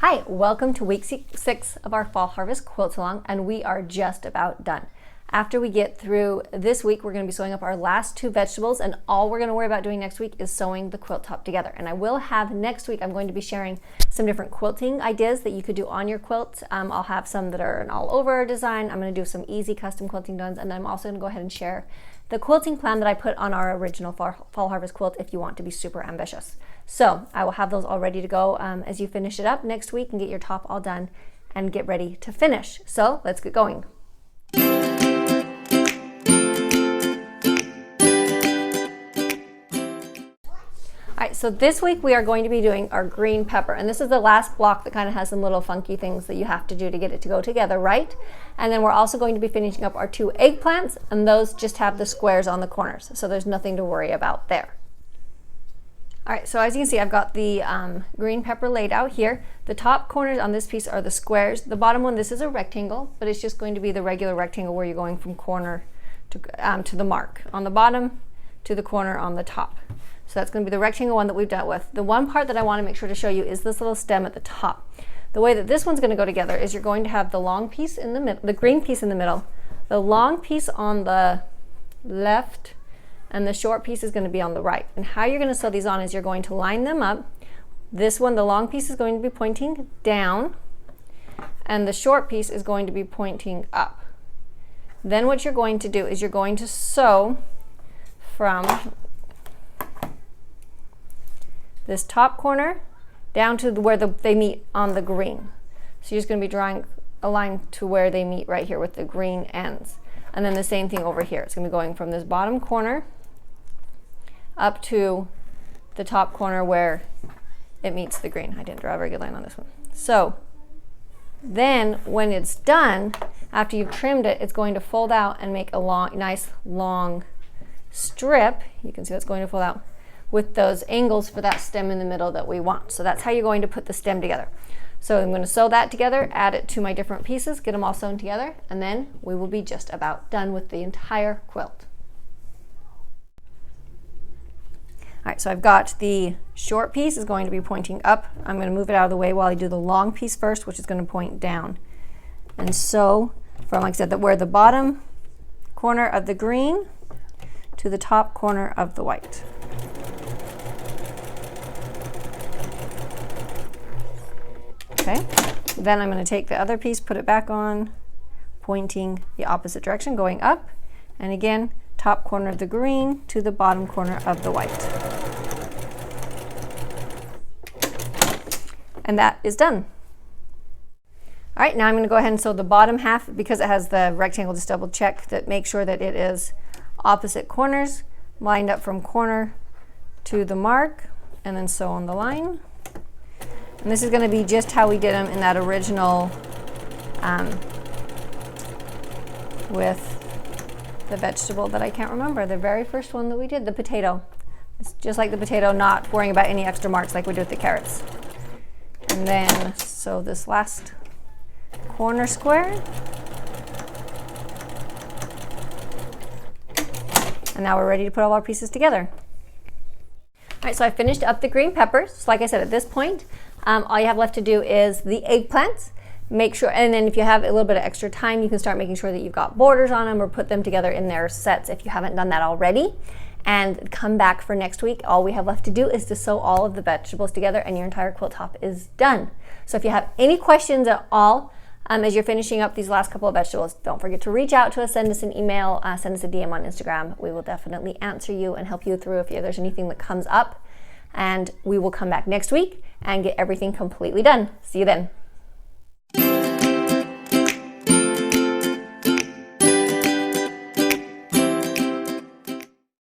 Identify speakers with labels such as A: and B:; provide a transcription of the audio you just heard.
A: Hi, welcome to week 6 of our Fall Harvest Quilt Along, and we are just about done. After we get through this week, we're going to be sewing up our last 2 vegetables, and all we're going to worry about doing next week is sewing the quilt top together. And I will have next week, I'm going to be sharing some different quilting ideas that you could do on your quilt. I'll have some that are an all-over design. I'm going to do some easy custom quilting done, and then I'm also going to go ahead and share the quilting plan that I put on our original Fall Harvest quilt if you want to be super ambitious. So I will have those all ready to go as you finish it up next week and get your top all done and get ready to finish. So let's get going. Alright, so this week we are going to be doing our green pepper, and this is the last block that kind of has some little funky things that you have to do to get it to go together, right? And then we're also going to be finishing up our 2 eggplants, and those just have the squares on the corners, so there's nothing to worry about there. Alright, so as you can see, I've got the green pepper laid out here. The top corners on this piece are the squares. The bottom one, this is a rectangle, but it's just going to be the regular rectangle where you're going from corner to the mark on the bottom to the corner on the top. So that's going to be the rectangle one that we've dealt with. The one part that I want to make sure to show you is this little stem at the top. The way that this one's going to go together is you're going to have the long piece in the middle, the green piece in the middle, the long piece on the left, and the short piece is going to be on the right. And how you're going to sew these on is you're going to line them up. This one, the long piece is going to be pointing down, and the short piece is going to be pointing up. Then what you're going to do is you're going to sew from this top corner down to where they meet on the green. So you're just going to be drawing a line to where they meet right here with the green ends. And then the same thing over here. It's going to be going from this bottom corner up to the top corner where it meets the green. I didn't draw a very good line on this one. So then when it's done, after you've trimmed it, it's going to fold out and make a nice long strip. You can see that's going to fold out with those angles for that stem in the middle that we want. So that's how you're going to put the stem together. So I'm going to sew that together, add it to my different pieces, get them all sewn together, and then we will be just about done with the entire quilt. All right, so I've got the short piece is going to be pointing up. I'm going to move it out of the way while I do the long piece first, which is going to point down. And so from, like I said, where the bottom corner of the green to the top corner of the white. Okay, then I'm going to take the other piece, put it back on, pointing the opposite direction, going up, and again, top corner of the green to the bottom corner of the white. And that is done. All right, now I'm going to go ahead and sew the bottom half because it has the rectangle. Just double check that, make sure that it is opposite corners, lined up from corner to the mark, and then sew on the line. And this is going to be just how we did them in that original with the vegetable that I can't remember, the very first one that we did, the potato. It's just like the potato, not worrying about any extra marks like we did with the carrots. And then sew this last corner square. And now we're ready to put all our pieces together. All right, so I finished up the green peppers. So like I said, at this point, all you have left to do is the eggplants. Make sure, and then if you have a little bit of extra time, you can start making sure that you've got borders on them or put them together in their sets if you haven't done that already. And come back for next week. All we have left to do is to sew all of the vegetables together and your entire quilt top is done. So if you have any questions at all as you're finishing up these last couple of vegetables, don't forget to reach out to us, send us an email, send us a DM on Instagram. We will definitely answer you and help you through if there's anything that comes up. And we will come back next week and get everything completely done. See you then.